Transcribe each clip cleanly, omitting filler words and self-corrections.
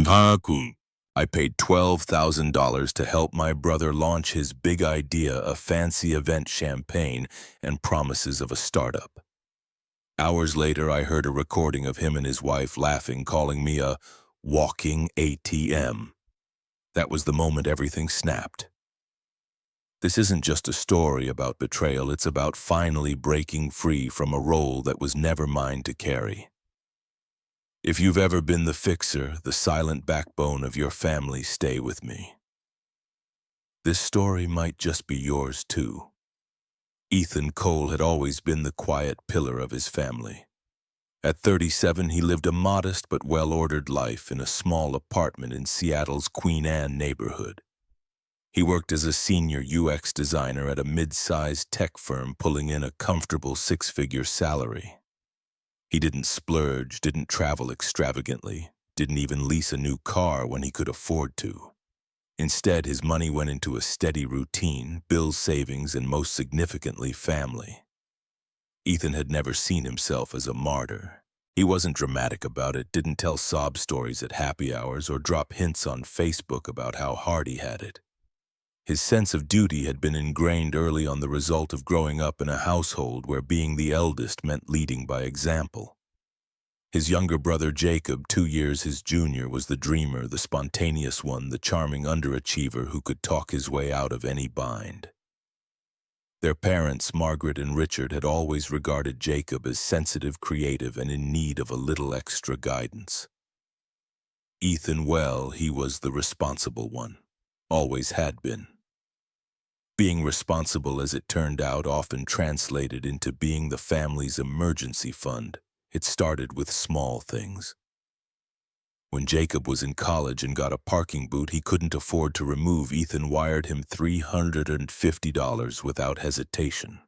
Haku. I paid $12,000 to help my brother launch his big idea, a fancy event champagne and promises of a startup. Hours later, I heard a recording of him and his wife laughing, calling me a walking ATM. That was the moment everything snapped. This isn't just a story about betrayal, it's about finally breaking free from a role that was never mine to carry. If you've ever been the fixer, the silent backbone of your family, stay with me. This story might just be yours too. Ethan Cole had always been the quiet pillar of his family. At 37, he lived a modest but well-ordered life in a small apartment in Seattle's Queen Anne neighborhood. He worked as a senior UX designer at a mid-sized tech firm, pulling in a comfortable six-figure salary. He didn't splurge, didn't travel extravagantly, didn't even lease a new car when he could afford to. Instead, his money went into a steady routine, bills, savings, and most significantly, family. Ethan had never seen himself as a martyr. He wasn't dramatic about it, didn't tell sob stories at happy hours or drop hints on Facebook about how hard he had it. His sense of duty had been ingrained early on, the result of growing up in a household where being the eldest meant leading by example. His younger brother Jacob, 2 years his junior, was the dreamer, the spontaneous one, the charming underachiever who could talk his way out of any bind. Their parents, Margaret and Richard, had always regarded Jacob as sensitive, creative, and in need of a little extra guidance. Ethan, well, he was the responsible one, always had been. Being responsible, as it turned out, often translated into being the family's emergency fund. It started with small things. When Jacob was in college and got a parking boot he couldn't afford to remove, Ethan wired him $350 without hesitation.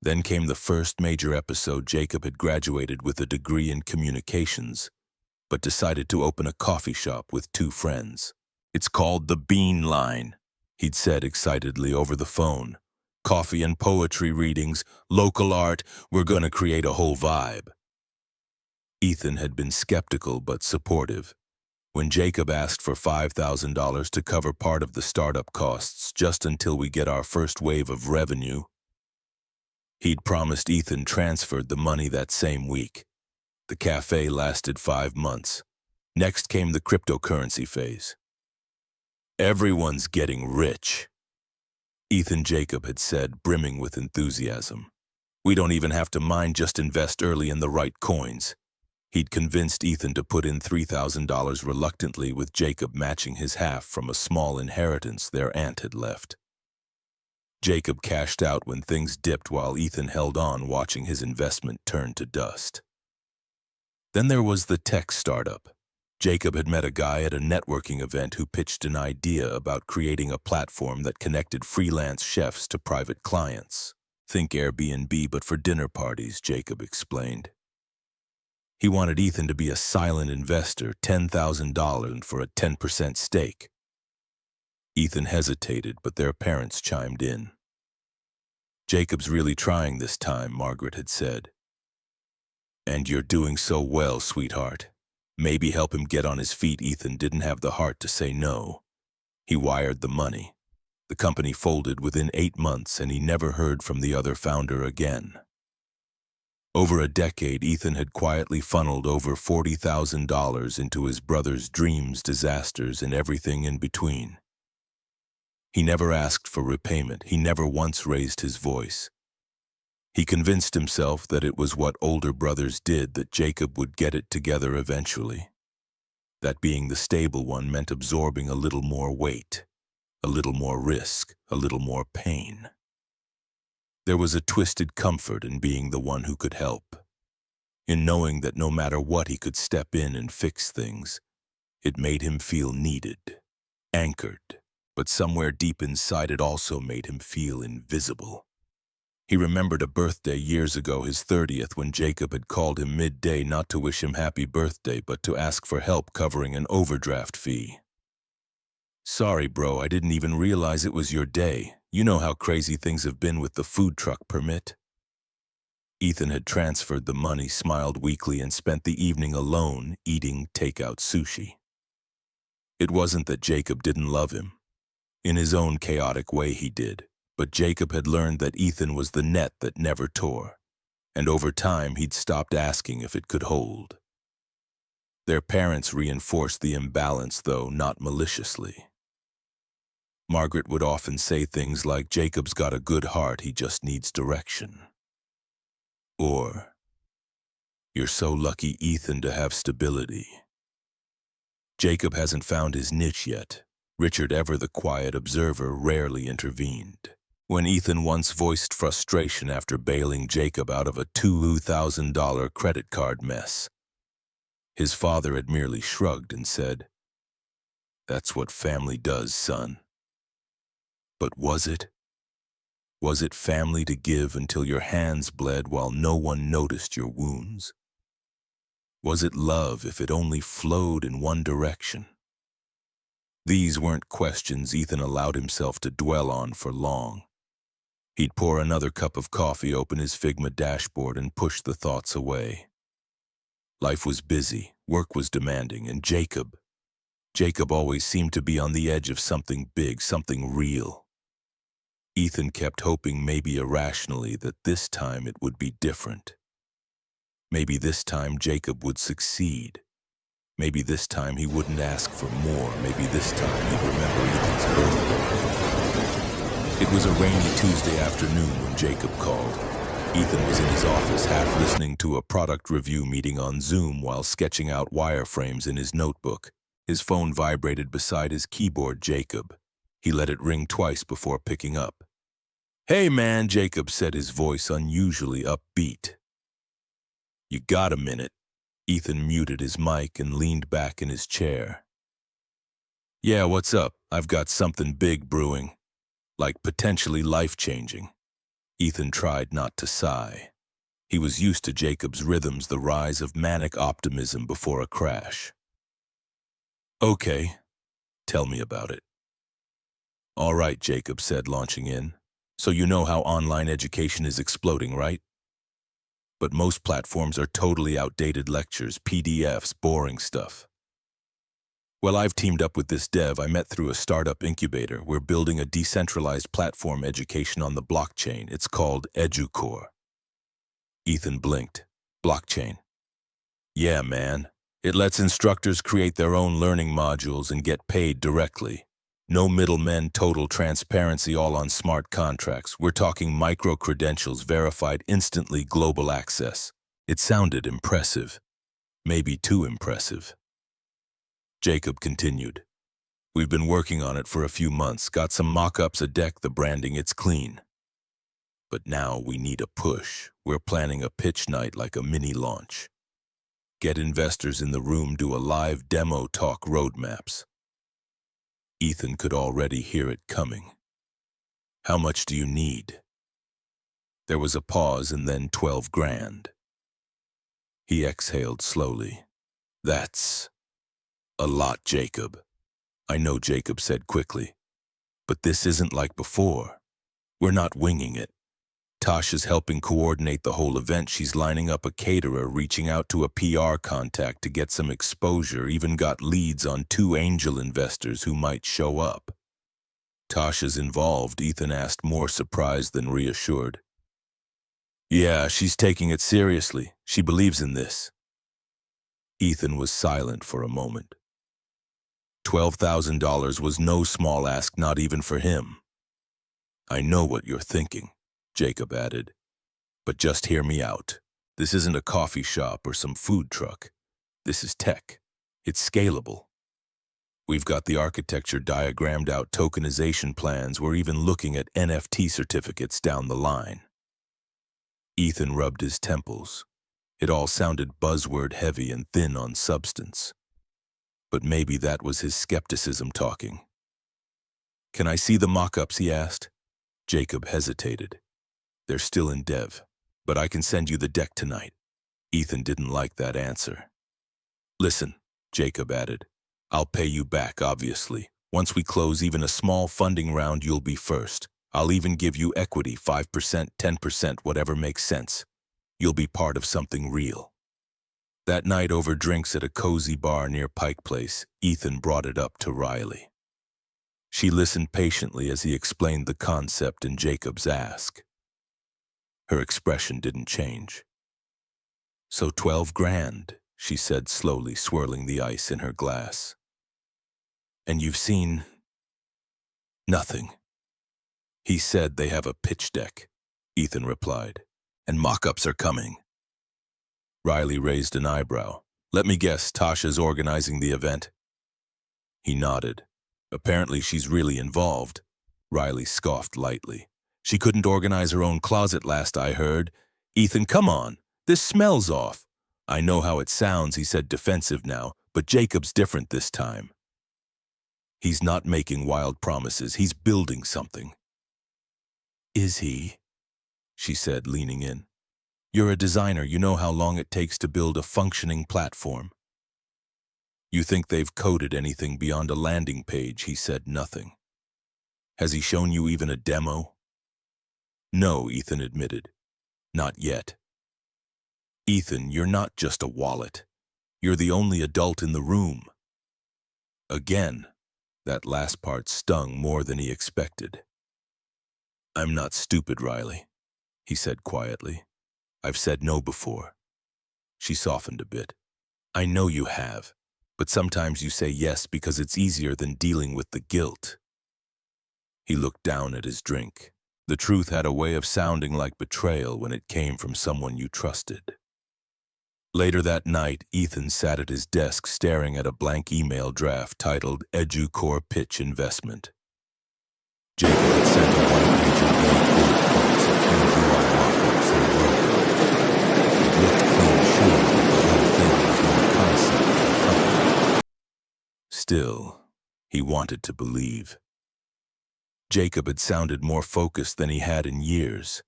Then came the first major episode. Jacob had graduated with a degree in communications, but decided to open a coffee shop with 2 friends. "It's called the Bean Line," he'd said excitedly over the phone. "Coffee and poetry readings, local art, we're gonna create a whole vibe." Ethan had been skeptical but supportive. When Jacob asked for $5,000 to cover part of the startup costs just until we get our first wave of revenue, he'd promised Ethan transferred the money that same week. The cafe lasted 5 months. Next came the cryptocurrency phase. "Everyone's getting rich," Ethan Jacob had said, brimming with enthusiasm. "We don't even have to mine, just invest early in the right coins." He'd convinced Ethan to put in $3,000 reluctantly, with Jacob matching his half from a small inheritance their aunt had left. Jacob cashed out when things dipped while Ethan held on, watching his investment turn to dust. Then there was the tech startup. Jacob had met a guy at a networking event who pitched an idea about creating a platform that connected freelance chefs to private clients. "Think Airbnb, but for dinner parties," Jacob explained. He wanted Ethan to be a silent investor, $10,000 for a 10% stake. Ethan hesitated, but their parents chimed in. "Jacob's really trying this time," Margaret had said. "And you're doing so well, sweetheart. Maybe help him get on his feet." Ethan didn't have the heart to say no. He wired the money. The company folded within 8 months, and he never heard from the other founder again. Over a decade, Ethan had quietly funneled over $40,000 into his brother's dreams, disasters, and everything in between. He never asked for repayment. He never once raised his voice. He convinced himself that it was what older brothers did, that Jacob would get it together eventually. That being the stable one meant absorbing a little more weight, a little more risk, a little more pain. There was a twisted comfort in being the one who could help, in knowing that no matter what he could step in and fix things. It made him feel needed, anchored, but somewhere deep inside it also made him feel invisible. He remembered a birthday years ago, his 30th, when Jacob had called him midday not to wish him happy birthday, but to ask for help covering an overdraft fee. "Sorry, bro, I didn't even realize it was your day. You know how crazy things have been with the food truck permit." Ethan had transferred the money, smiled weakly, and spent the evening alone eating takeout sushi. It wasn't that Jacob didn't love him. In his own chaotic way he did, but Jacob had learned that Ethan was the net that never tore, and over time he'd stopped asking if it could hold. Their parents reinforced the imbalance, though not maliciously. Margaret would often say things like, "Jacob's got a good heart, he just needs direction." Or, "You're so lucky, Ethan, to have stability." Jacob hasn't found his niche yet. Richard, ever the quiet observer, rarely intervened. When Ethan once voiced frustration after bailing Jacob out of a $2,000 credit card mess, his father had merely shrugged and said, "That's what family does, son." But was it? Was it family to give until your hands bled while no one noticed your wounds? Was it love if it only flowed in one direction? These weren't questions Ethan allowed himself to dwell on for long. He'd pour another cup of coffee, open his Figma dashboard, and push the thoughts away. Life was busy, work was demanding, and Jacob always seemed to be on the edge of something big, something real. Ethan kept hoping, maybe irrationally, that this time it would be different. Maybe this time Jacob would succeed. Maybe this time he wouldn't ask for more. Maybe this time he'd remember Ethan's birthday. It was a rainy Tuesday afternoon when Jacob called. Ethan was in his office, half listening to a product review meeting on Zoom while sketching out wireframes in his notebook. His phone vibrated beside his keyboard. Jacob. He let it ring twice before picking up. "Hey man," Jacob said, his voice unusually upbeat. "You got a minute?" Ethan muted his mic and leaned back in his chair. "Yeah, what's up? I've got something big brewing. Like potentially life-changing." Ethan tried not to sigh. He was used to Jacob's rhythms, the rise of manic optimism before a crash. "Okay, tell me about it." "All right," Jacob said, launching in. "So you know how online education is exploding, right? But most platforms are totally outdated lectures, PDFs, boring stuff. Well, I've teamed up with this dev I met through a startup incubator. We're building a decentralized platform education on the blockchain. It's called EduCore." Ethan blinked. "Blockchain?" "Yeah, man. It lets instructors create their own learning modules and get paid directly. No middlemen, total transparency, all on smart contracts. We're talking micro-credentials verified instantly, global access." It sounded impressive. Maybe too impressive. Jacob continued. "We've been working on it for a few months, got some mock-ups, a deck, the branding, it's clean. But now we need a push. We're planning a pitch night, like a mini launch. Get investors in the room, do a live demo, talk roadmaps." Ethan could already hear it coming. "How much do you need?" There was a pause and then 12 grand. He exhaled slowly. "That's a lot, Jacob." "I know," Jacob said quickly. "But this isn't like before. We're not winging it. Tasha's helping coordinate the whole event. She's lining up a caterer, reaching out to a PR contact to get some exposure, even got leads on 2 angel investors who might show up." "Tasha's involved?" Ethan asked, more surprised than reassured. "Yeah, she's taking it seriously. She believes in this." Ethan was silent for a moment. $12,000 was no small ask, not even for him. "I know what you're thinking," Jacob added. "But just hear me out. This isn't a coffee shop or some food truck. This is tech. It's scalable. We've got the architecture diagrammed out, tokenization plans. We're even looking at NFT certificates down the line." Ethan rubbed his temples. It all sounded buzzword heavy and thin on substance. But maybe that was his skepticism talking. "Can I see the mock-ups?" he asked. Jacob hesitated. "They're still in dev, but I can send you the deck tonight." Ethan didn't like that answer. "Listen," Jacob added, "I'll pay you back, obviously. Once we close even a small funding round, you'll be first. I'll even give you equity, 5%, 10%, whatever makes sense. You'll be part of something real. That night over drinks at a cozy bar near Pike Place, Ethan brought it up to Riley. She listened patiently as he explained the concept in Jacob's ask. Her expression didn't change. "So 12 grand, she said slowly, swirling the ice in her glass. "And you've seen nothing." "He said they have a pitch deck," Ethan replied, "and mock-ups are coming." Riley raised an eyebrow. "Let me guess, Tasha's organizing the event?" He nodded. "Apparently she's really involved." Riley scoffed lightly. "She couldn't organize her own closet last I heard." "Ethan, come on. This smells off." "I know how it sounds," he said, defensive now, "but Jacob's different this time. He's not making wild promises. He's building something." "Is he?" she said, leaning in. "You're a designer. You know how long it takes to build a functioning platform." "You think they've coded anything beyond a landing page?" He said nothing. "Has he shown you even a demo?" "No," Ethan admitted. "Not yet." "Ethan, you're not just a wallet. You're the only adult in the room." Again, that last part stung more than he expected. "I'm not stupid, Riley," he said quietly. "I've said no before." She softened a bit. "I know you have, but sometimes you say yes because it's easier than dealing with the guilt." He looked down at his drink. The truth had a way of sounding like betrayal when it came from someone you trusted. Later that night, Ethan sat at his desk staring at a blank email draft titled EduCore Pitch Investment. Jacob had sent a one-pager with bullet points, a few blue-eye mock-ups, and a logo. It looked clean, sure, but the whole thing was more concept than company. Still, he wanted to believe. Jacob had sounded more focused than he had in years.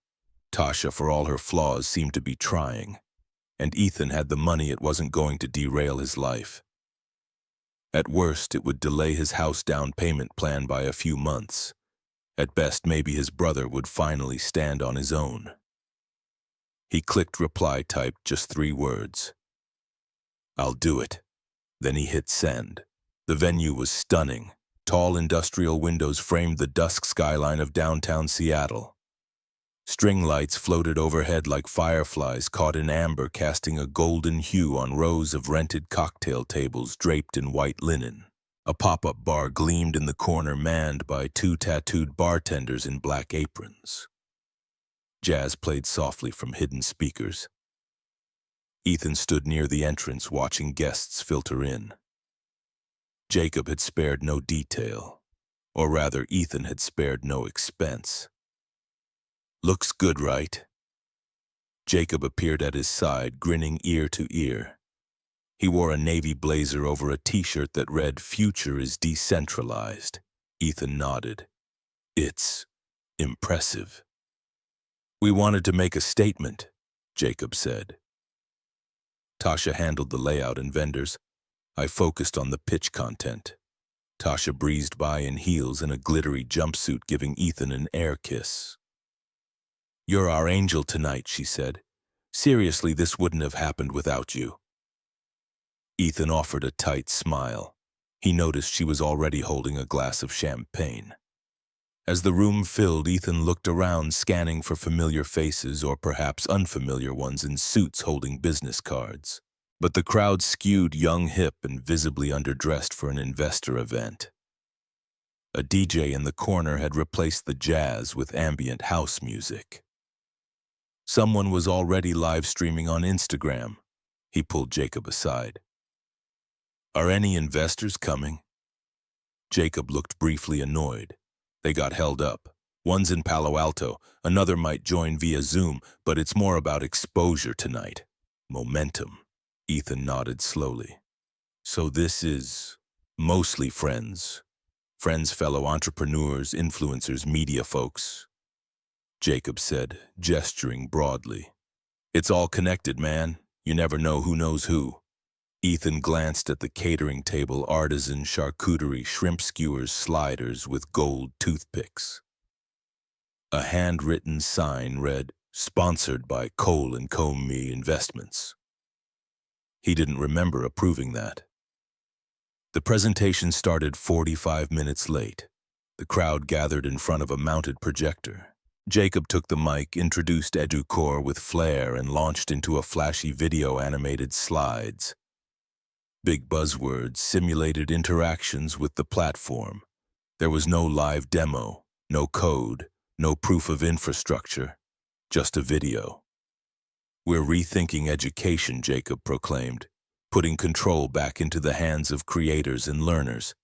Tasha, for all her flaws, seemed to be trying. And Ethan had the money. It wasn't going to derail his life. At worst, it would delay his house down payment plan by a few months. At best, maybe his brother would finally stand on his own. He clicked reply, typed just 3 words. "I'll do it." Then he hit send. The venue was stunning. Tall industrial windows framed the dusk skyline of downtown Seattle. String lights floated overhead like fireflies caught in amber, casting a golden hue on rows of rented cocktail tables draped in white linen. A pop-up bar gleamed in the corner, manned by 2 tattooed bartenders in black aprons. Jazz played softly from hidden speakers. Ethan stood near the entrance, watching guests filter in. Jacob had spared no detail, or rather, Ethan had spared no expense. "Looks good, right?" Jacob appeared at his side, grinning ear to ear. He wore a navy blazer over a t-shirt that read, "Future is decentralized." Ethan nodded. "It's impressive." "We wanted to make a statement," Jacob said. Tasha handled the layout and vendors. I focused on the pitch content. Tasha breezed by in heels and a glittery jumpsuit, giving Ethan an air kiss. "You're our angel tonight," she said. "Seriously, this wouldn't have happened without you." Ethan offered a tight smile. He noticed she was already holding a glass of champagne. As the room filled, Ethan looked around, scanning for familiar faces or perhaps unfamiliar ones in suits holding business cards. But the crowd skewed young, hip, and visibly underdressed for an investor event. A DJ in the corner had replaced the jazz with ambient house music. Someone was already live streaming on Instagram. He pulled Jacob aside. "Are any investors coming?" Jacob looked briefly annoyed. "They got held up. One's in Palo Alto, another might join via Zoom, but it's more about exposure tonight. Momentum." Ethan nodded slowly. "So this is mostly friends. Friends, fellow entrepreneurs, influencers, media folks," Jacob said, gesturing broadly. "It's all connected, man. You never know who knows who." Ethan glanced at the catering table, artisan charcuterie, shrimp skewers, sliders with gold toothpicks. A handwritten sign read, Sponsored by Cole & Co. Me Investments. He didn't remember approving that. The presentation started 45 minutes late. The crowd gathered in front of a mounted projector. Jacob took the mic, introduced EduCore with flair, and launched into a flashy video-animated slides. Big buzzwords simulated interactions with the platform. There was no live demo, no code, no proof of infrastructure, just a video. "We're rethinking education," Jacob proclaimed, putting control back into the hands of creators and learners.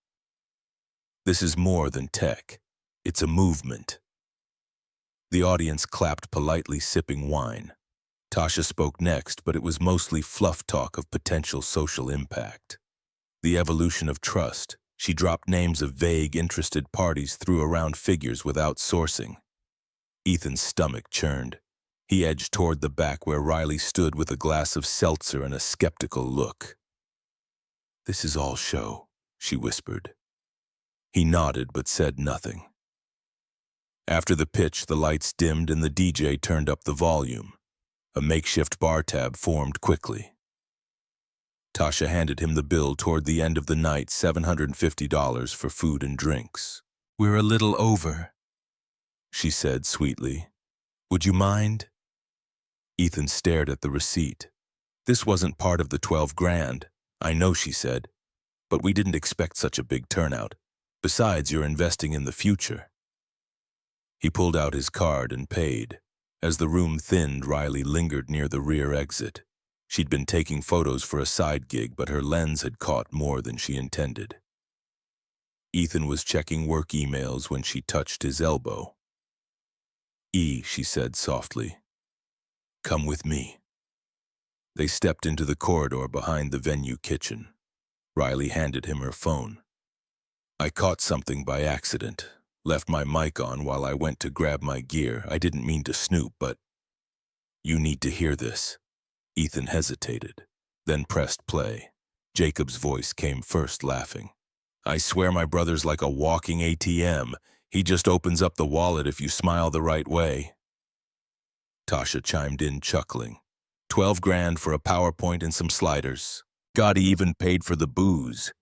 "This is more than tech. It's a movement." The audience clapped politely, sipping wine. Tasha spoke next, but it was mostly fluff talk of potential social impact. The evolution of trust. She dropped names of vague, interested parties, threw around figures without sourcing. Ethan's stomach churned. He edged toward the back where Riley stood with a glass of seltzer and a skeptical look. "This is all show," she whispered. He nodded but said nothing. After the pitch, the lights dimmed and the DJ turned up the volume. A makeshift bar tab formed quickly. Tasha handed him the bill toward the end of the night, $750 for food and drinks. "We're a little over," she said sweetly. "Would you mind?" Ethan stared at the receipt. "This wasn't part of the 12 grand. I know," she said, "but we didn't expect such a big turnout. Besides, you're investing in the future." He pulled out his card and paid. As the room thinned, Riley lingered near the rear exit. She'd been taking photos for a side gig, but her lens had caught more than she intended. Ethan was checking work emails when she touched his elbow. She said softly. "Come with me." They stepped into the corridor behind the venue kitchen. Riley handed him her phone. "I caught something by accident. Left my mic on while I went to grab my gear. I didn't mean to snoop, but you need to hear this." Ethan hesitated, then pressed play. Jacob's voice came first, laughing. "I swear my brother's like a walking ATM. He just opens up the wallet if you smile the right way." Tasha chimed in, chuckling. 12 grand for a PowerPoint and some sliders. God, he even paid for the booze.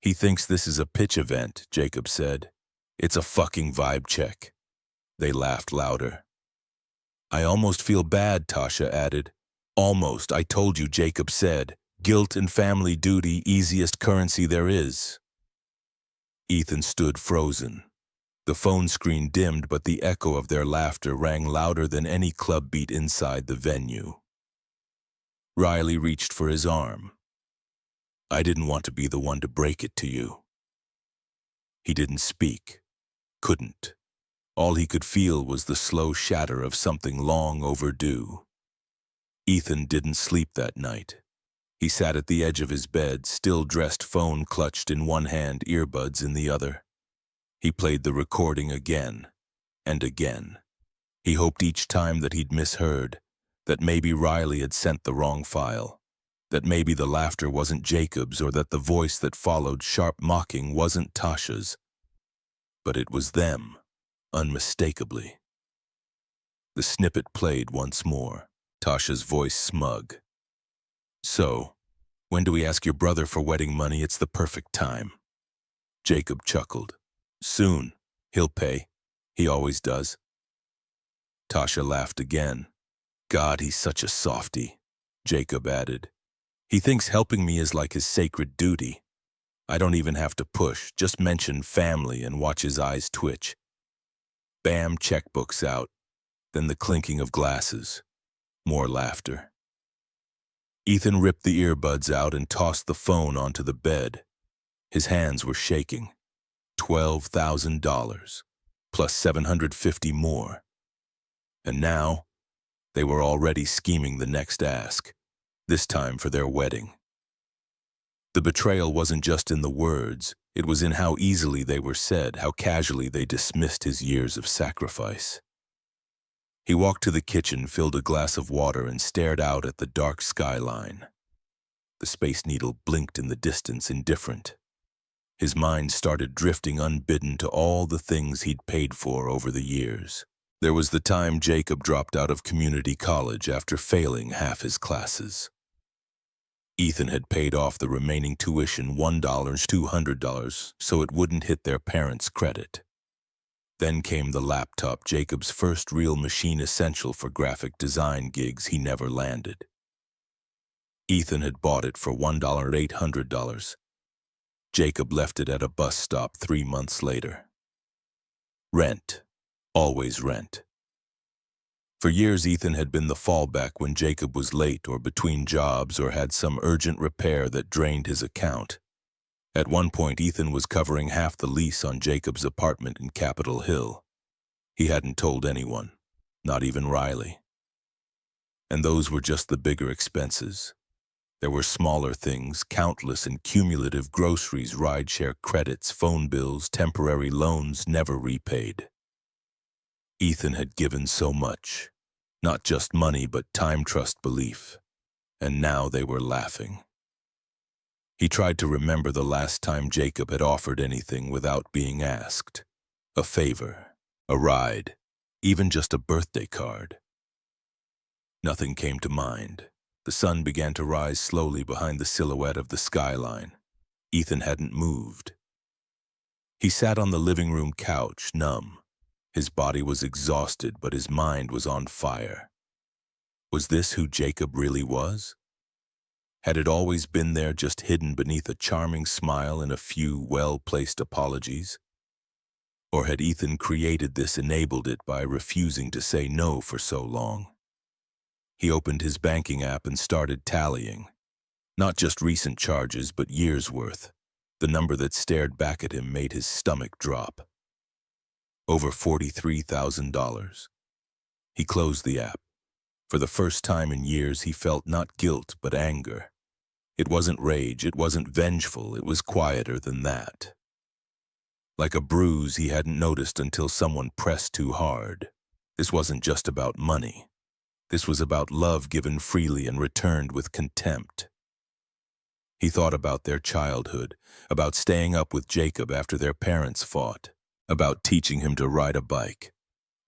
"He thinks this is a pitch event," Jacob said. "It's a fucking vibe check." They laughed louder. "I almost feel bad," Tasha added. "Almost, I told you," Jacob said. "Guilt and family duty, easiest currency there is." Ethan stood frozen. The phone screen dimmed, but the echo of their laughter rang louder than any club beat inside the venue. Riley reached for his arm. "I didn't want to be the one to break it to you." He didn't speak. Couldn't. All he could feel was the slow shatter of something long overdue. Ethan didn't sleep that night. He sat at the edge of his bed, still dressed, phone clutched in one hand, earbuds in the other. He played the recording again and again. He hoped each time that he'd misheard, that maybe Riley had sent the wrong file, that maybe the laughter wasn't Jacob's, or that the voice that followed, sharp mocking, wasn't Tasha's. But it was them, unmistakably. The snippet played once more, Tasha's voice smug. "So, when do we ask your brother for wedding money? It's the perfect time." Jacob chuckled. "Soon. He'll pay. He always does." Tasha laughed again. "God, he's such a softie," Jacob added. "He thinks helping me is like his sacred duty. I don't even have to push, just mention family and watch his eyes twitch. Bam, checkbooks out. Then the clinking of glasses. More laughter." Ethan ripped the earbuds out and tossed the phone onto the bed. His hands were shaking. $12,000, plus 750 more. And now, they were already scheming the next ask, this time for their wedding. The betrayal wasn't just in the words, it was in how easily they were said, how casually they dismissed his years of sacrifice. He walked to the kitchen, filled a glass of water, and stared out at the dark skyline. The Space Needle blinked in the distance, indifferent. His mind started drifting unbidden to all the things he'd paid for over the years. There was the time Jacob dropped out of community college after failing half his classes. Ethan had paid off the remaining tuition $1, $200, so it wouldn't hit their parents' credit. Then came the laptop, Jacob's first real machine essential for graphic design gigs he never landed. Ethan had bought it for $1,800. Jacob left it at a bus stop 3 months later. Rent. Always rent. For years, Ethan had been the fallback when Jacob was late or between jobs or had some urgent repair that drained his account. At one point, Ethan was covering half the lease on Jacob's apartment in Capitol Hill. He hadn't told anyone, not even Riley. And those were just the bigger expenses. There were smaller things, countless and cumulative groceries, rideshare credits, phone bills, temporary loans never repaid. Ethan had given so much, not just money but time, trust, belief, and now they were laughing. He tried to remember the last time Jacob had offered anything without being asked. A favor, a ride, even just a birthday card. Nothing came to mind. The sun began to rise slowly behind the silhouette of the skyline. Ethan hadn't moved. He sat on the living room couch, numb. His body was exhausted, but his mind was on fire. Was this who Jacob really was? Had it always been there, just hidden beneath a charming smile and a few well-placed apologies? Or had Ethan created this, enabled it by refusing to say no for so long? He opened his banking app and started tallying. Not just recent charges, but years' worth. The number that stared back at him made his stomach drop. Over $43,000. He closed the app. For the first time in years, he felt not guilt, but anger. It wasn't rage, it wasn't vengeful, it was quieter than that. Like a bruise he hadn't noticed until someone pressed too hard. This wasn't just about money. This was about love given freely and returned with contempt. He thought about their childhood, about staying up with Jacob after their parents fought, about teaching him to ride a bike,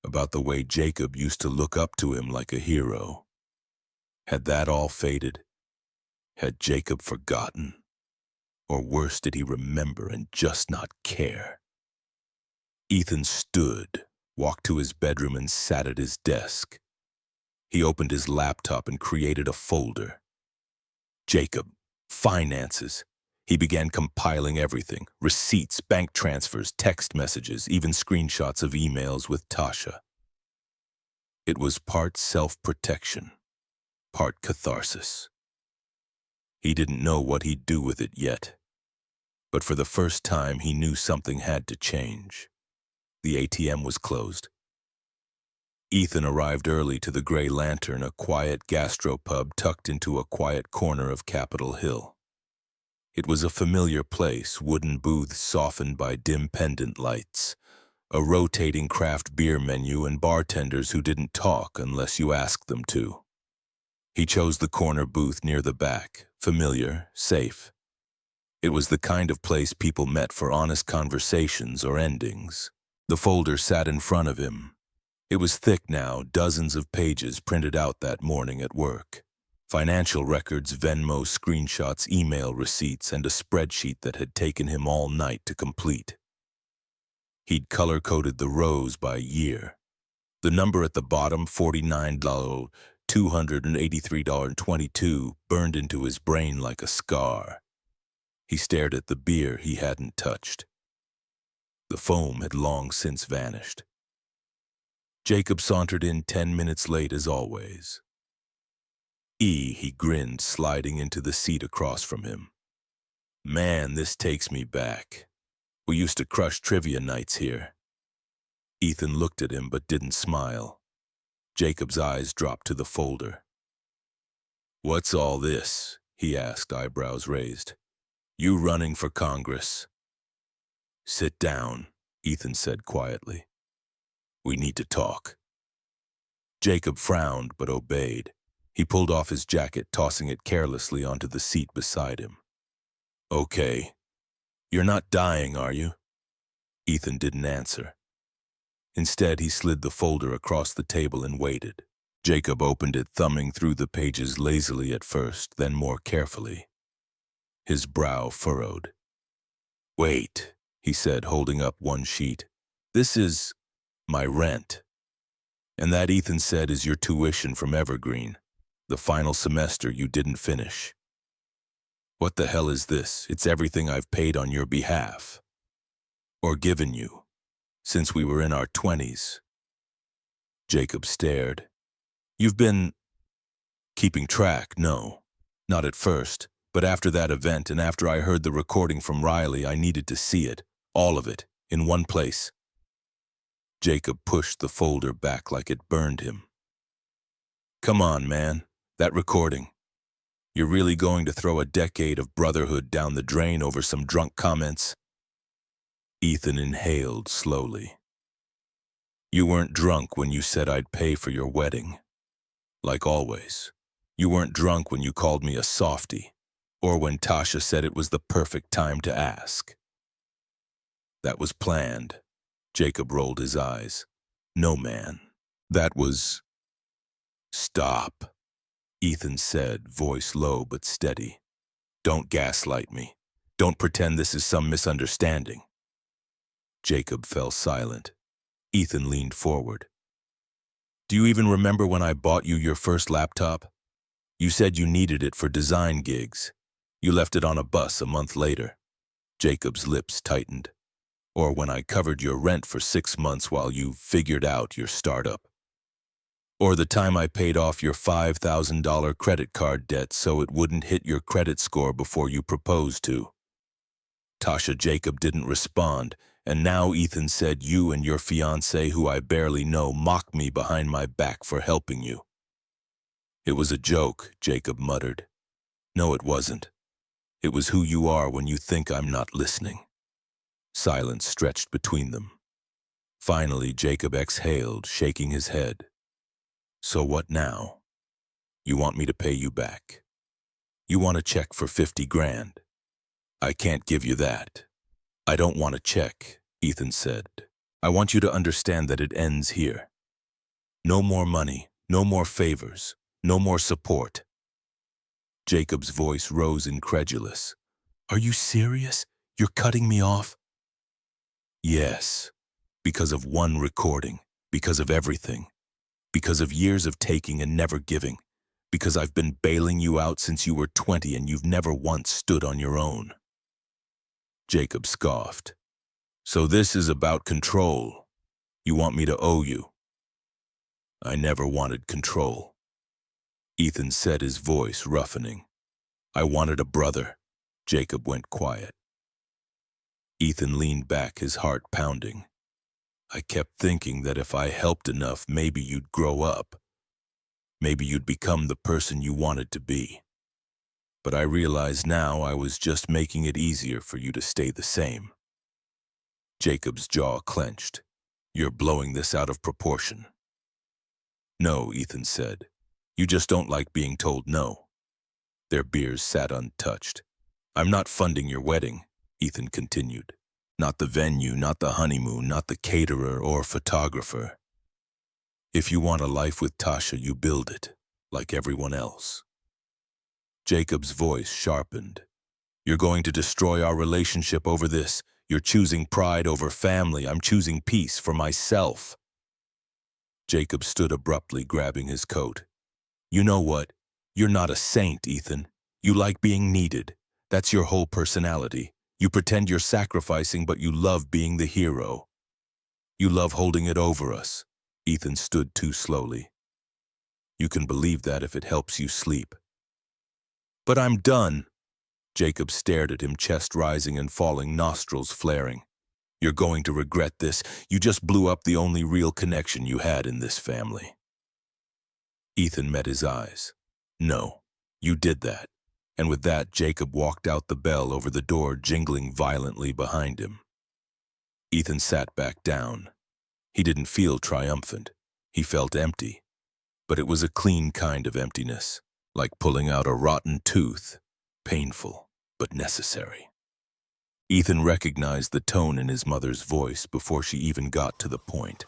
about the way Jacob used to look up to him like a hero. Had that all faded? Had Jacob forgotten? Or worse, did he remember and just not care? Ethan stood, walked to his bedroom and sat at his desk. He opened his laptop and created a folder. Jacob, finances. He began compiling everything, receipts, bank transfers, text messages, even screenshots of emails with Tasha. It was part self-protection, part catharsis. He didn't know what he'd do with it yet, but for the first time he knew something had to change. The ATM was closed. Ethan arrived early to the Gray Lantern, a quiet gastropub tucked into a quiet corner of Capitol Hill. It was a familiar place, wooden booths softened by dim pendant lights, a rotating craft beer menu and bartenders who didn't talk unless you asked them to. He chose the corner booth near the back, familiar, safe. It was the kind of place people met for honest conversations or endings. The folder sat in front of him. It was thick now, dozens of pages printed out that morning at work. Financial records, Venmo screenshots, email receipts, and a spreadsheet that had taken him all night to complete. He'd color-coded the rows by year. The number at the bottom, $49, $283.22, burned into his brain like a scar. He stared at the beer he hadn't touched. The foam had long since vanished. Jacob sauntered in 10 minutes late as always. He grinned, sliding into the seat across from him. Man, this takes me back. We used to crush trivia nights here. Ethan looked at him but didn't smile. Jacob's eyes dropped to the folder. What's all this? He asked, eyebrows raised. You running for Congress? Sit down, Ethan said quietly. We need to talk. Jacob frowned but obeyed. He pulled off his jacket, tossing it carelessly onto the seat beside him. Okay. You're not dying, are you? Ethan didn't answer. Instead, he slid the folder across the table and waited. Jacob opened it, thumbing through the pages lazily at first, then more carefully. His brow furrowed. "Wait," he said, holding up one sheet. "This is my rent. And that, Ethan said, is your tuition from Evergreen, the final semester you didn't finish. What the hell is this? It's everything I've paid on your behalf. Or given you, since we were in our 20s. Jacob stared. "You've been keeping track?" "No, not at first, but after that event and after I heard the recording from Riley, I needed to see it, all of it, in one place." Jacob pushed the folder back like it burned him. "Come on, man, that recording. You're really going to throw a decade of brotherhood down the drain over some drunk comments?" Ethan inhaled slowly. "You weren't drunk when you said I'd pay for your wedding. Like always. You weren't drunk when you called me a softie, or when Tasha said it was the perfect time to ask." "That was planned." Jacob rolled his eyes. "No, man. That was—" "Stop," Ethan said, voice low but steady. "Don't gaslight me. Don't pretend this is some misunderstanding." Jacob fell silent. Ethan leaned forward. "Do you even remember when I bought you your first laptop? You said you needed it for design gigs. You left it on a bus a month later." Jacob's lips tightened. "Or when I covered your rent for 6 months while you figured out your startup. Or the time I paid off your $5,000 credit card debt so it wouldn't hit your credit score before you proposed to." Tasha Jacob didn't respond, and now Ethan said you and your fiancé, who I barely know, mocked me behind my back for helping you. "It was a joke," Jacob muttered. "No, it wasn't. It was who you are when you think I'm not listening." Silence stretched between them. Finally, Jacob exhaled, shaking his head. "So what now? You want me to pay you back? You want a check for 50 grand? I can't give you that." "I don't want a check," Ethan said. "I want you to understand that it ends here. No more money, no more favors, no more support." Jacob's voice rose incredulous. "Are you serious? You're cutting me off?" "Yes, because of one recording, because of everything, because of years of taking and never giving, because I've been bailing you out since you were 20 and you've never once stood on your own." Jacob scoffed. "So this is about control. You want me to owe you?" "I never wanted control," Ethan said, his voice roughening. "I wanted a brother." Jacob went quiet. Ethan leaned back, his heart pounding. "I kept thinking that if I helped enough, maybe you'd grow up. Maybe you'd become the person you wanted to be. But I realize now I was just making it easier for you to stay the same." Jacob's jaw clenched. "You're blowing this out of proportion." "No," Ethan said. "You just don't like being told no." Their beers sat untouched. "I'm not funding your wedding," Ethan continued. "Not the venue, not the honeymoon, not the caterer or photographer. If you want a life with Tasha, you build it, like everyone else." Jacob's voice sharpened. "You're going to destroy our relationship over this. You're choosing pride over family. I'm choosing peace for myself." Jacob stood abruptly, grabbing his coat. "You know what? You're not a saint, Ethan. You like being needed. That's your whole personality. You pretend you're sacrificing, but you love being the hero. You love holding it over us." Ethan stood too slowly. "You can believe that if it helps you sleep." "But I'm done." Jacob stared at him, chest rising and falling, nostrils flaring. "You're going to regret this. You just blew up the only real connection you had in this family." Ethan met his eyes. "No, you did that." And with that, Jacob walked out the bell over the door, jingling violently behind him. Ethan sat back down. He didn't feel triumphant. He felt empty. But it was a clean kind of emptiness, like pulling out a rotten tooth. Painful, but necessary. Ethan recognized the tone in his mother's voice before she even got to the point.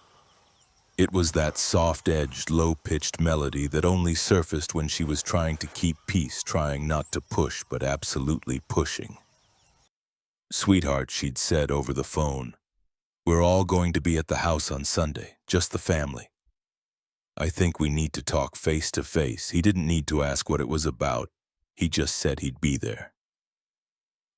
It was that soft-edged, low-pitched melody that only surfaced when she was trying to keep peace, trying not to push, but absolutely pushing. "Sweetheart," she'd said over the phone, "we're all going to be at the house on Sunday, just the family. I think we need to talk face to face." He didn't need to ask what it was about. He just said he'd be there.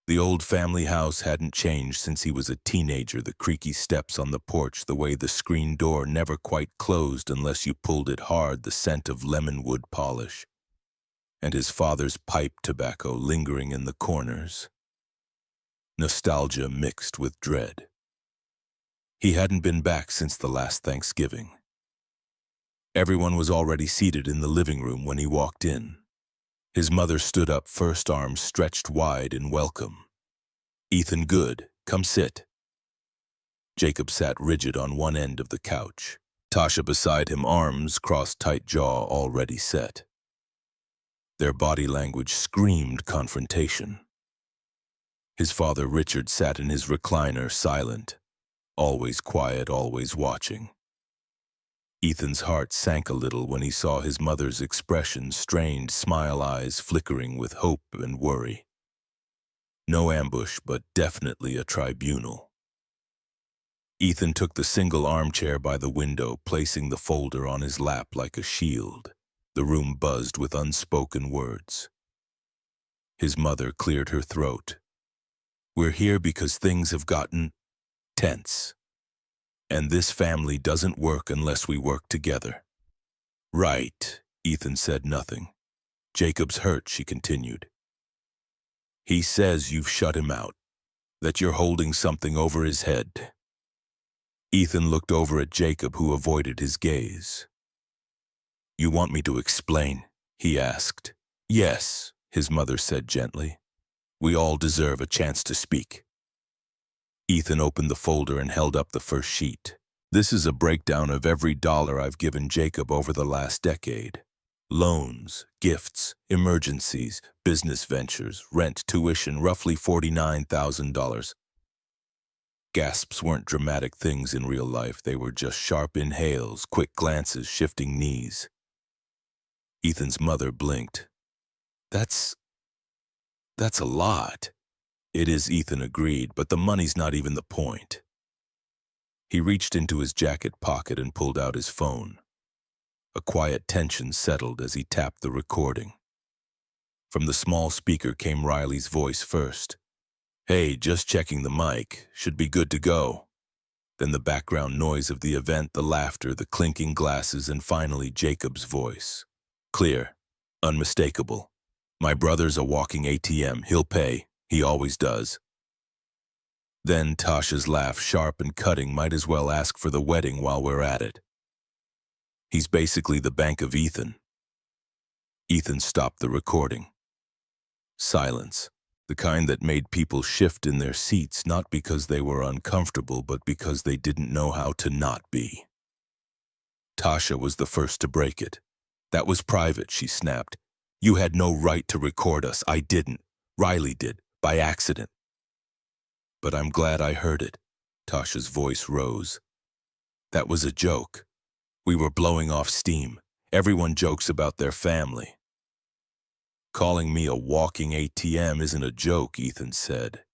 The old family house hadn't changed since he was a teenager, the creaky steps on the porch, the way the screen door never quite closed unless you pulled it hard, the scent of lemon wood polish, and his father's pipe tobacco lingering in the corners. Nostalgia mixed with dread. He hadn't been back since the last Thanksgiving. Everyone was already seated in the living room when he walked in. His mother stood up, first arms stretched wide in welcome. "Ethan, good. Come sit." Jacob sat rigid on one end of the couch. Tasha beside him, arms crossed, tight jaw already set. Their body language screamed confrontation. His father, Richard, sat in his recliner, silent, always quiet, always watching. Ethan's heart sank a little when he saw his mother's expression, strained smile, eyes flickering with hope and worry. No ambush, but definitely a tribunal. Ethan took the single armchair by the window, placing the folder on his lap like a shield. The room buzzed with unspoken words. His mother cleared her throat. "We're here because things have gotten tense. And this family doesn't work unless we work together." "Right," Ethan said nothing. "Jacob's hurt," she continued. "He says you've shut him out, that you're holding something over his head." Ethan looked over at Jacob, who avoided his gaze. "You want me to explain?" he asked. "Yes," his mother said gently. "We all deserve a chance to speak." Ethan opened the folder and held up the first sheet. "This is a breakdown of every dollar I've given Jacob over the last decade. Loans, gifts, emergencies, business ventures, rent, tuition, roughly $49,000. Gasps weren't dramatic things in real life. They were just sharp inhales, quick glances, shifting knees. Ethan's mother blinked. That's a lot." "It is," Ethan agreed, "but the money's not even the point." He reached into his jacket pocket and pulled out his phone. A quiet tension settled as he tapped the recording. From the small speaker came Riley's voice first. "Hey, just checking the mic. Should be good to go." Then the background noise of the event, the laughter, the clinking glasses, and finally Jacob's voice. Clear, unmistakable. "My brother's a walking ATM. He'll pay. He always does." Then Tasha's laugh, sharp and cutting. "Might as well ask for the wedding while we're at it. He's basically the bank of Ethan." Ethan stopped the recording. Silence, the kind that made people shift in their seats, not because they were uncomfortable, but because they didn't know how to not be. Tasha was the first to break it. "That was private," she snapped. "You had no right to record us." "I didn't. Riley did, by accident." "But I'm glad I heard it." Tasha's voice rose. "That was a joke. We were blowing off steam. Everyone jokes about their family." "Calling me a walking ATM isn't a joke," Ethan said.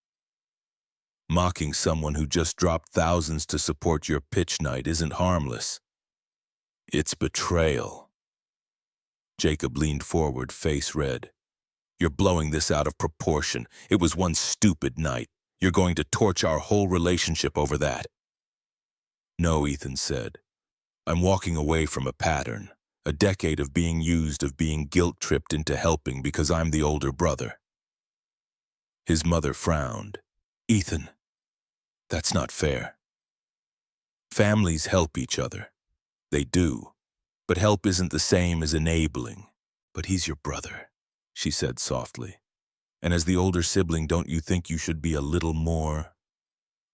"Mocking someone who just dropped thousands to support your pitch night isn't harmless. It's betrayal." Jacob leaned forward, face red. "You're blowing this out of proportion. It was one stupid night. You're going to torch our whole relationship over that." "No," Ethan said. "I'm walking away from a pattern, a decade of being used, of being guilt-tripped into helping because I'm the older brother." His mother frowned. "Ethan, that's not fair. Families help each other. They do. But help isn't the same as enabling." "But he's your brother," she said softly. "And as the older sibling, don't you think you should be a little more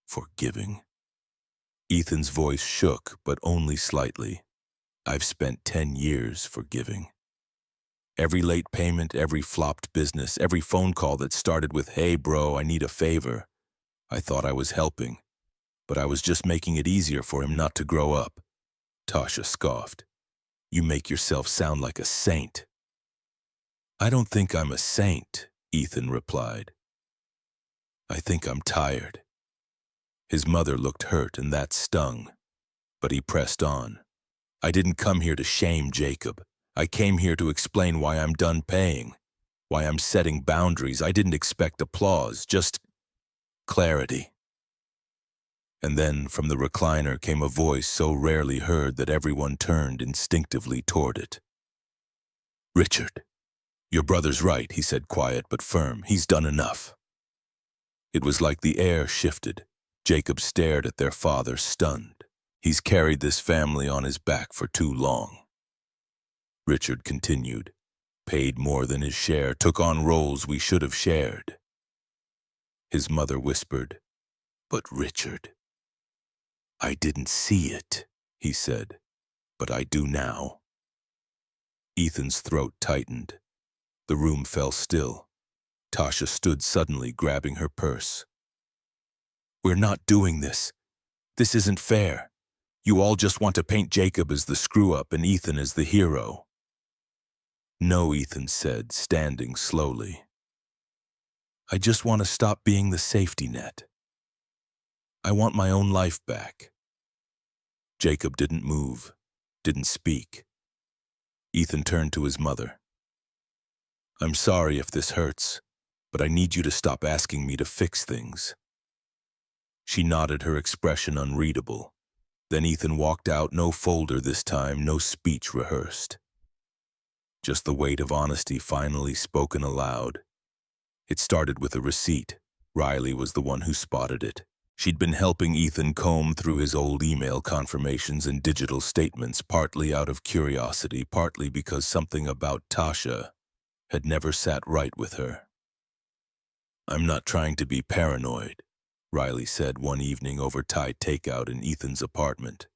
forgiving?" Ethan's voice shook, but only slightly. "I've spent 10 years forgiving. Every late payment, every flopped business, every phone call that started with, 'Hey bro, I need a favor.' I thought I was helping, but I was just making it easier for him not to grow up. Tasha scoffed. You make yourself sound like a saint. I don't think I'm a saint, Ethan replied. I think I'm tired. His mother looked hurt and that stung, but he pressed on. I didn't come here to shame Jacob. I came here to explain why I'm done paying, why I'm setting boundaries. I didn't expect applause, just clarity. And then from the recliner came a voice so rarely heard that everyone turned instinctively toward it. Richard, your brother's right, he said, quiet but firm. He's done enough. It was like the air shifted. Jacob stared at their father, stunned. He's carried this family on his back for too long. Richard continued, paid more than his share, took on roles we should have shared. His mother whispered, But Richard, I didn't see it, he said, but I do now. Ethan's throat tightened. The room fell still. Tasha stood suddenly, grabbing her purse. We're not doing this. This isn't fair. You all just want to paint Jacob as the screw-up and Ethan as the hero. No, Ethan said, standing slowly. I just want to stop being the safety net. I want my own life back. Jacob didn't move, didn't speak. Ethan turned to his mother. I'm sorry if this hurts, but I need you to stop asking me to fix things. She nodded, her expression unreadable. Then Ethan walked out, no folder this time, no speech rehearsed. Just the weight of honesty finally spoken aloud. It started with a receipt. Riley was the one who spotted it. She'd been helping Ethan comb through his old email confirmations and digital statements, partly out of curiosity, partly because something about Tasha had never sat right with her. I'm not trying to be paranoid, Riley said one evening over Thai takeout in Ethan's apartment.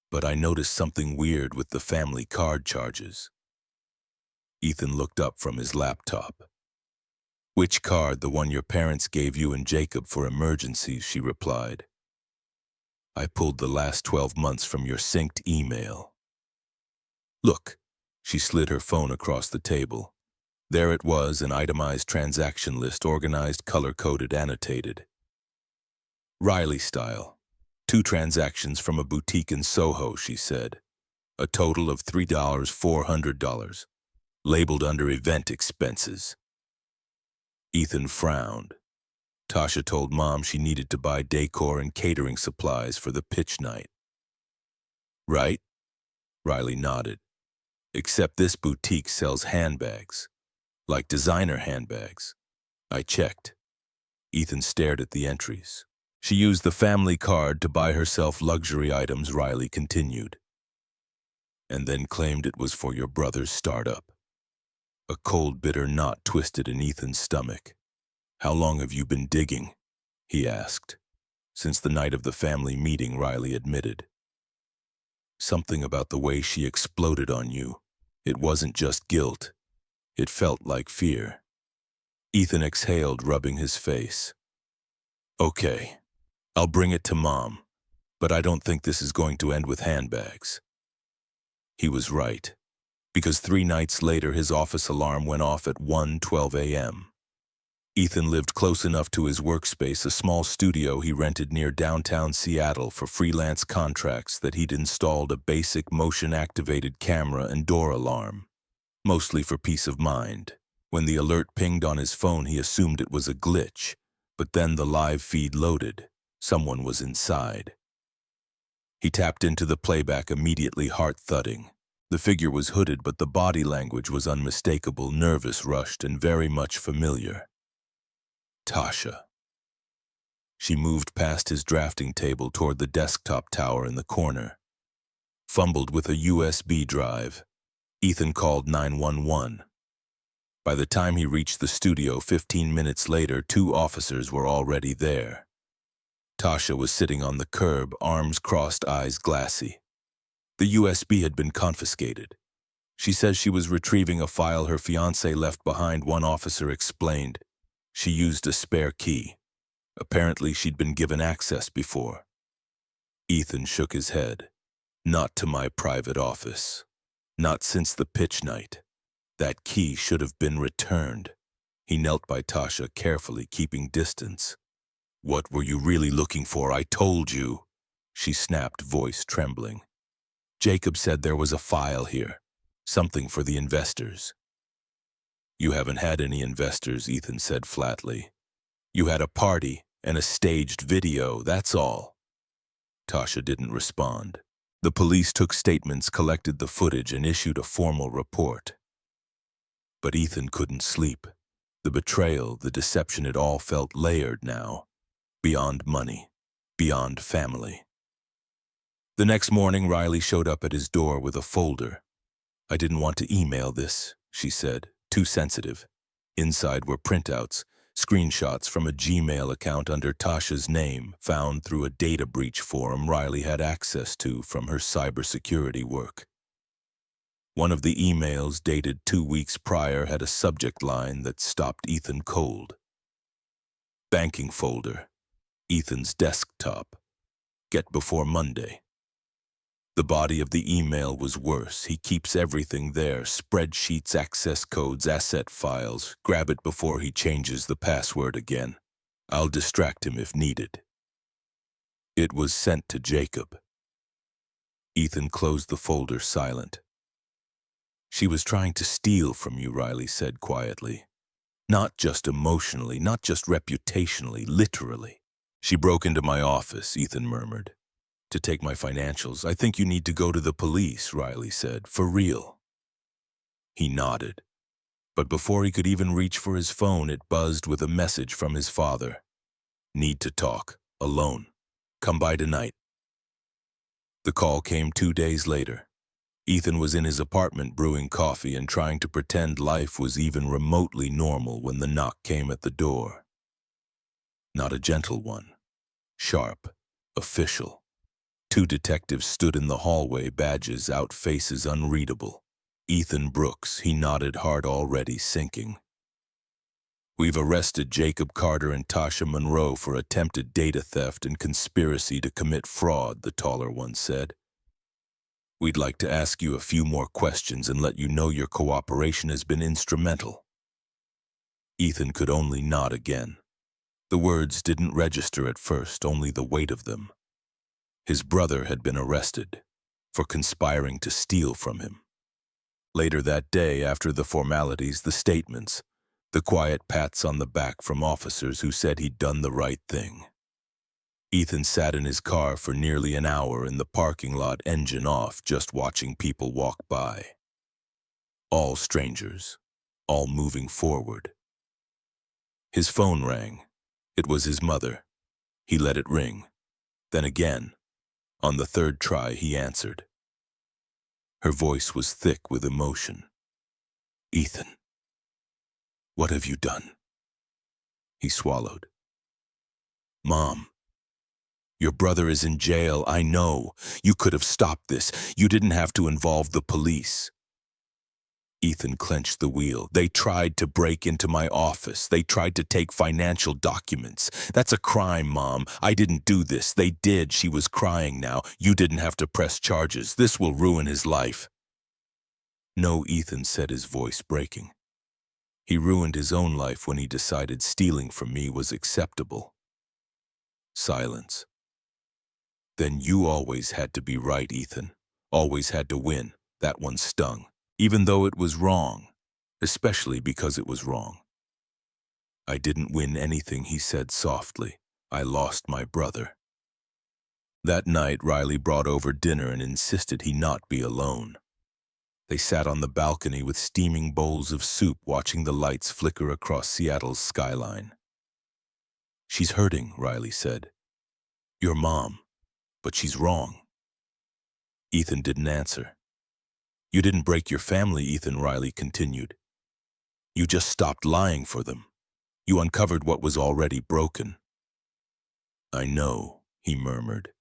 But I noticed something weird with the family card charges. Ethan looked up from his laptop. Which card? The one your parents gave you and Jacob for emergencies, she replied. I pulled the last 12 months from your synced email. Look, she slid her phone across the table. There it was, an itemized transaction list, organized, color-coded, annotated. Riley style. 2 transactions from a boutique in Soho, she said. A total of $3,400. Labeled under event expenses. Ethan frowned. Tasha told Mom she needed to buy decor and catering supplies for the pitch night. Right? Riley nodded. Except this boutique sells handbags. Like designer handbags. I checked. Ethan stared at the entries. She used the family card to buy herself luxury items, Riley continued. And then claimed it was for your brother's startup. A cold, bitter knot twisted in Ethan's stomach. How long have you been digging? He asked. Since the night of the family meeting, Riley admitted. Something about the way she exploded on you. It wasn't just guilt. It felt like fear. Ethan exhaled, rubbing his face. Okay, I'll bring it to Mom, but I don't think this is going to end with handbags. He was right, because 3 nights later his office alarm went off at 1:12 a.m. Ethan lived close enough to his workspace, a small studio he rented near downtown Seattle for freelance contracts, that he'd installed a basic motion-activated camera and door alarm. Mostly for peace of mind. When the alert pinged on his phone, he assumed it was a glitch, but then the live feed loaded. Someone was inside. He tapped into the playback, immediately, heart thudding. The figure was hooded, but the body language was unmistakable, nervous, rushed, and very much familiar. Tasha. She moved past his drafting table toward the desktop tower in the corner. Fumbled with a USB drive. Ethan called 911. By the time he reached the studio 15 minutes later, 2 officers were already there. Tasha was sitting on the curb, arms crossed, eyes glassy. The USB had been confiscated. She says she was retrieving a file her fiancé left behind, one officer explained. She used a spare key. Apparently she'd been given access before. Ethan shook his head. Not to my private office. Not since the pitch night. That key should have been returned. He knelt by Tasha, carefully keeping distance. What were you really looking for? I told you, she snapped, voice trembling. Jacob said there was a file here. Something for the investors. You haven't had any investors, Ethan said flatly. You had a party and a staged video, that's all. Tasha didn't respond. The police took statements, collected the footage, and issued a formal report. But Ethan couldn't sleep. The betrayal, the deception, it all felt layered now. Beyond money, beyond family. The next morning, Riley showed up at his door with a folder. I didn't want to email this, she said, too sensitive. Inside were printouts, screenshots from a Gmail account under Tasha's name, found through a data breach forum Riley had access to from her cybersecurity work. One of the emails, dated 2 weeks prior, had a subject line that stopped Ethan cold. Banking folder. Ethan's desktop. Get before Monday. The body of the email was worse. He keeps everything there, spreadsheets, access codes, asset files. Grab it before he changes the password again. I'll distract him if needed. It was sent to Jacob. Ethan closed the folder, silent. She was trying to steal from you, Riley said quietly. Not just emotionally, not just reputationally, literally. She broke into my office, Ethan murmured. To take my financials. I think you need to go to the police, Riley said, for real. He nodded. But before he could even reach for his phone, it buzzed with a message from his father. Need to talk. Alone. Come by tonight. The call came 2 days later. Ethan was in his apartment brewing coffee and trying to pretend life was even remotely normal when the knock came at the door. Not a gentle one. Sharp. Official. 2 detectives stood in the hallway, badges out, faces unreadable. Ethan Brooks, he nodded, heart already sinking. We've arrested Jacob Carter and Tasha Monroe for attempted data theft and conspiracy to commit fraud, the taller one said. We'd like to ask you a few more questions and let you know your cooperation has been instrumental. Ethan could only nod again. The words didn't register at first, only the weight of them. His brother had been arrested for conspiring to steal from him. Later that day, after the formalities, the statements, the quiet pats on the back from officers who said he'd done the right thing. Ethan sat in his car for nearly an hour in the parking lot, engine off, just watching people walk by. All strangers, all moving forward. His phone rang. It was his mother. He let it ring. Then again. On the 3rd try, he answered. Her voice was thick with emotion. Ethan, what have you done? He swallowed. Mom, your brother is in jail, I know. You could have stopped this. You didn't have to involve the police. Ethan clenched the wheel. They tried to break into my office. They tried to take financial documents. That's a crime, Mom. I didn't do this. They did. She was crying now. You didn't have to press charges. This will ruin his life. No, Ethan said, his voice breaking. He ruined his own life when he decided stealing from me was acceptable. Silence. Then you always had to be right, Ethan. Always had to win. That one stung. Even though it was wrong, especially because it was wrong. I didn't win anything, he said softly. I lost my brother. That night, Riley brought over dinner and insisted he not be alone. They sat on the balcony with steaming bowls of soup, watching the lights flicker across Seattle's skyline. She's hurting, Riley said. Your mom, but she's wrong. Ethan didn't answer. You didn't break your family, Ethan, Riley continued. You just stopped lying for them. You uncovered what was already broken. I know, he murmured,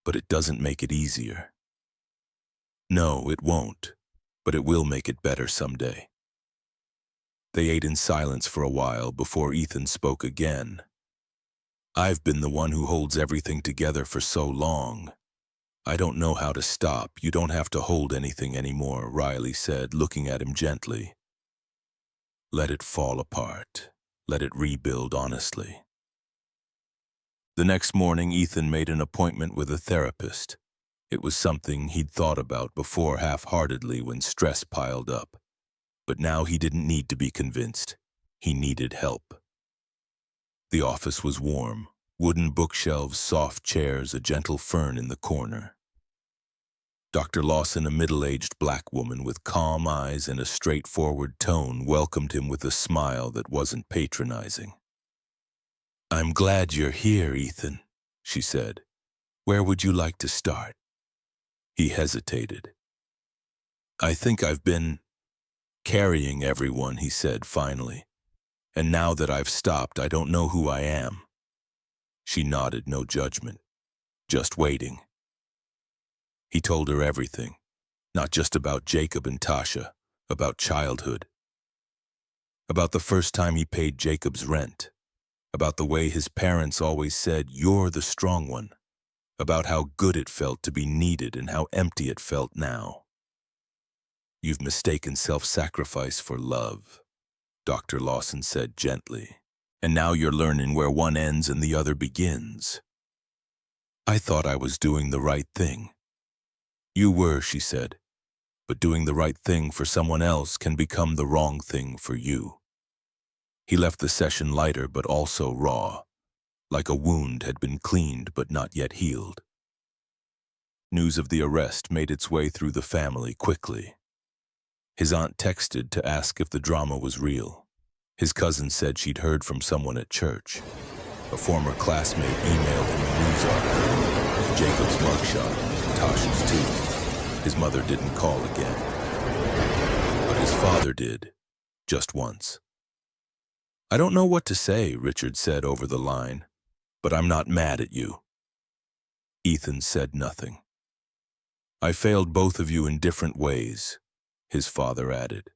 but it doesn't make it easier. No, it won't, but it will make it better someday. They ate in silence for a while before Ethan spoke again. I've been the one who holds everything together for so long. I don't know how to stop. You don't have to hold anything anymore, Riley said, looking at him gently. Let it fall apart. Let it rebuild honestly. The next morning, Ethan made an appointment with a therapist. It was something he'd thought about before half-heartedly when stress piled up. But now he didn't need to be convinced. He needed help. The office was warm. Wooden bookshelves, soft chairs, a gentle fern in the corner. Dr. Lawson, a middle-aged black woman with calm eyes and a straightforward tone, welcomed him with a smile that wasn't patronizing. I'm glad you're here, Ethan, she said. Where would you like to start? He hesitated. I think I've been carrying everyone, he said finally. And now that I've stopped, I don't know who I am. She nodded, no judgment, just waiting. He told her everything, not just about Jacob and Tasha, about childhood, about the first time he paid Jacob's rent, about the way his parents always said, you're the strong one, about how good it felt to be needed and how empty it felt now. You've mistaken self-sacrifice for love, Dr. Lawson said gently, and now you're learning where one ends and the other begins. I thought I was doing the right thing. You were, she said, but doing the right thing for someone else can become the wrong thing for you. He left the session lighter but also raw, like a wound had been cleaned but not yet healed. News of the arrest made its way through the family quickly. His aunt texted to ask if the drama was real. His cousin said she'd heard from someone at church. A former classmate emailed him a news article. Jacob's mugshot, Tasha's too. His mother didn't call again. But his father did, just once. I don't know what to say, Richard said over the line, but I'm not mad at you. Ethan said nothing. I failed both of you in different ways, his father added.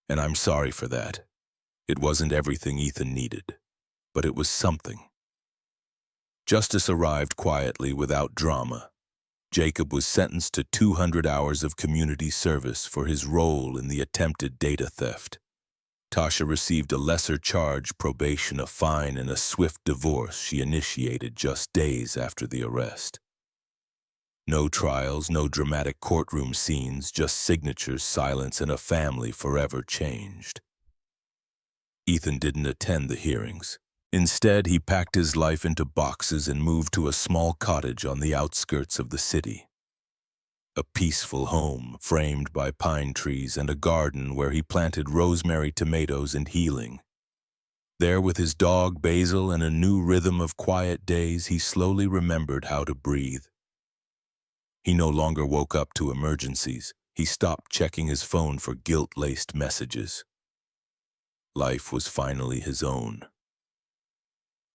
And I'm sorry for that. It wasn't everything Ethan needed, but it was something. Justice arrived quietly without drama. Jacob was sentenced to 200 hours of community service for his role in the attempted data theft. Tasha received a lesser charge, probation, a fine, and a swift divorce she initiated just days after the arrest. No trials, no dramatic courtroom scenes, just signatures, silence, and a family forever changed. Ethan didn't attend the hearings. Instead, he packed his life into boxes and moved to a small cottage on the outskirts of the city. A peaceful home framed by pine trees and a garden where he planted rosemary, tomatoes, and healing. There, with his dog Basil and a new rhythm of quiet days, he slowly remembered how to breathe. He no longer woke up to emergencies. He stopped checking his phone for guilt-laced messages. Life was finally his own.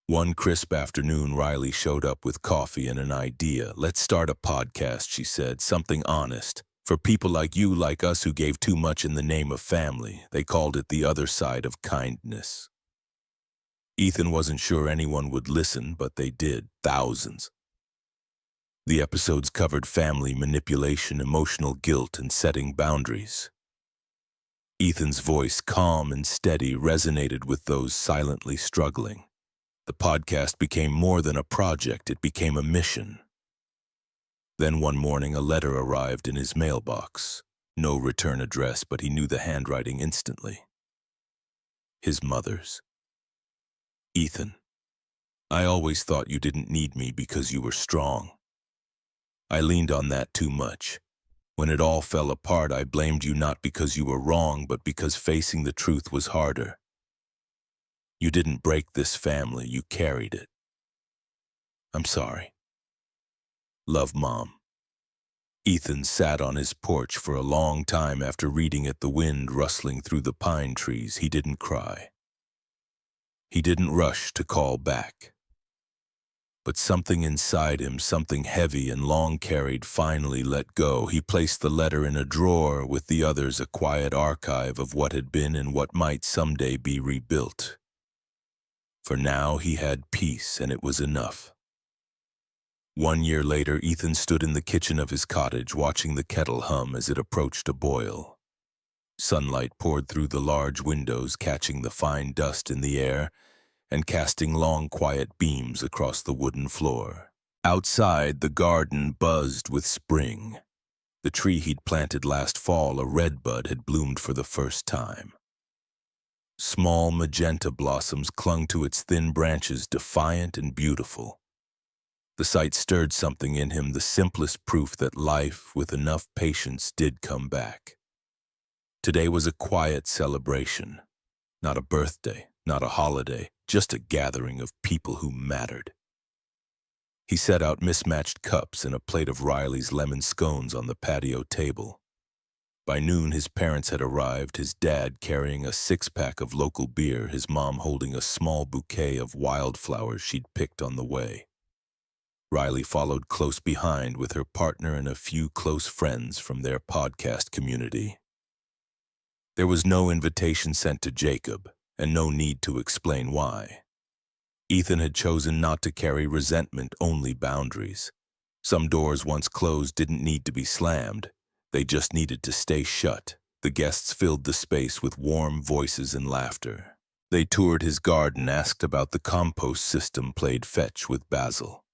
One crisp afternoon, Riley showed up with coffee and an idea. Let's start a podcast, she said, something honest. For people like you, like us, who gave too much in the name of family. They called it the other side of kindness. Ethan wasn't sure anyone would listen, but they did, thousands. The episodes covered family manipulation, emotional guilt, and setting boundaries. Ethan's voice, calm and steady, resonated with those silently struggling. The podcast became more than a project, it became a mission. Then one morning, a letter arrived in his mailbox. No return address, but he knew the handwriting instantly. His mother's. Ethan, I always thought you didn't need me because you were strong. I leaned on that too much. When it all fell apart, I blamed you not because you were wrong, but because facing the truth was harder. You didn't break this family, you carried it. I'm sorry. Love, Mom. Ethan sat on his porch for a long time after reading it, the wind rustling through the pine trees. He didn't cry. He didn't rush to call back. But something inside him, something heavy and long carried, finally let go. He placed the letter in a drawer with the others, a quiet archive of what had been and what might someday be rebuilt. For now he had peace, and it was enough. 1 year later, Ethan stood in the kitchen of his cottage watching the kettle hum as it approached a boil. Sunlight poured through the large windows, catching the fine dust in the air and casting long, quiet beams across the wooden floor. Outside, the garden buzzed with spring. The tree he'd planted last fall, a redbud, had bloomed for the first time. Small magenta blossoms clung to its thin branches, defiant and beautiful. The sight stirred something in him, the simplest proof that life, with enough patience, did come back. Today was a quiet celebration. Not a birthday, not a holiday, just a gathering of people who mattered. He set out mismatched cups and a plate of Riley's lemon scones on the patio table. By noon, his parents had arrived, his dad carrying a 6-pack of local beer, his mom holding a small bouquet of wildflowers she'd picked on the way. Riley followed close behind with her partner and a few close friends from their podcast community. There was no invitation sent to Jacob, and no need to explain why. Ethan had chosen not to carry resentment, only boundaries. Some doors once closed didn't need to be slammed. They just needed to stay shut. The guests filled the space with warm voices and laughter. They toured his garden, asked about the compost system, played fetch with Basil,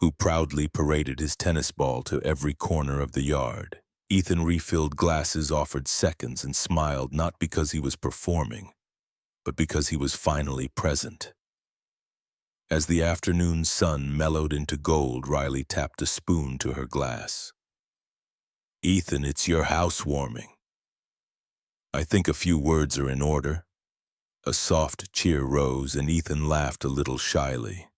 who proudly paraded his tennis ball to every corner of the yard. Ethan refilled glasses, offered seconds, and smiled, not because he was performing, but because he was finally present. As the afternoon sun mellowed into gold, Riley tapped a spoon to her glass. "Ethan, it's your housewarming." "I think a few words are in order." A soft cheer rose, and Ethan laughed a little shyly.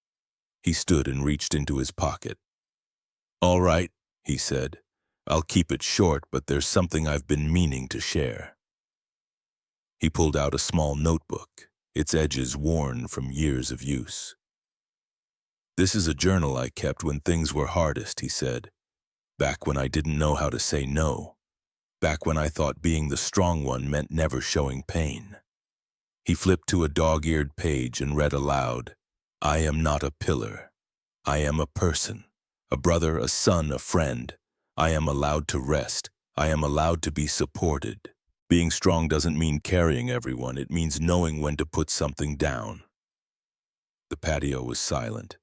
He stood and reached into his pocket. "All right," he said. "I'll keep it short, but there's something I've been meaning to share." He pulled out a small notebook, its edges worn from years of use. "This is a journal I kept when things were hardest," he said. "Back when I didn't know how to say no. Back when I thought being the strong one meant never showing pain." He flipped to a dog-eared page and read aloud, "I am not a pillar. I am a person, a brother, a son, a friend. I am allowed to rest. I am allowed to be supported. Being strong doesn't mean carrying everyone. It means knowing when to put something down." The patio was silent.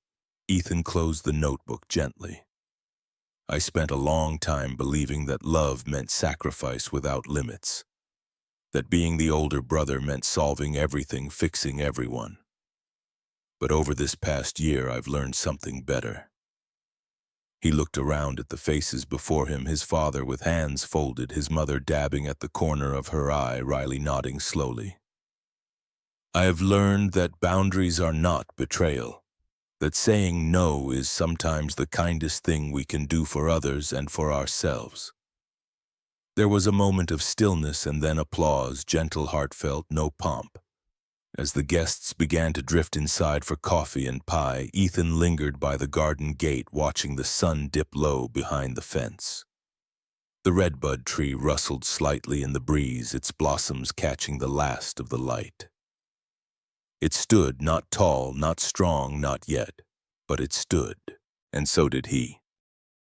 Ethan closed the notebook gently. "I spent a long time believing that love meant sacrifice without limits. That being the older brother meant solving everything, fixing everyone. But over this past year, I've learned something better." He looked around at the faces before him, his father with hands folded, his mother dabbing at the corner of her eye, Riley nodding slowly. "I have learned that boundaries are not betrayal. That saying no is sometimes the kindest thing we can do for others and for ourselves." There was a moment of stillness and then applause, gentle, heartfelt, no pomp. As the guests began to drift inside for coffee and pie, Ethan lingered by the garden gate, watching the sun dip low behind the fence. The redbud tree rustled slightly in the breeze, its blossoms catching the last of the light. It stood, not tall, not strong, not yet, but it stood, and so did he.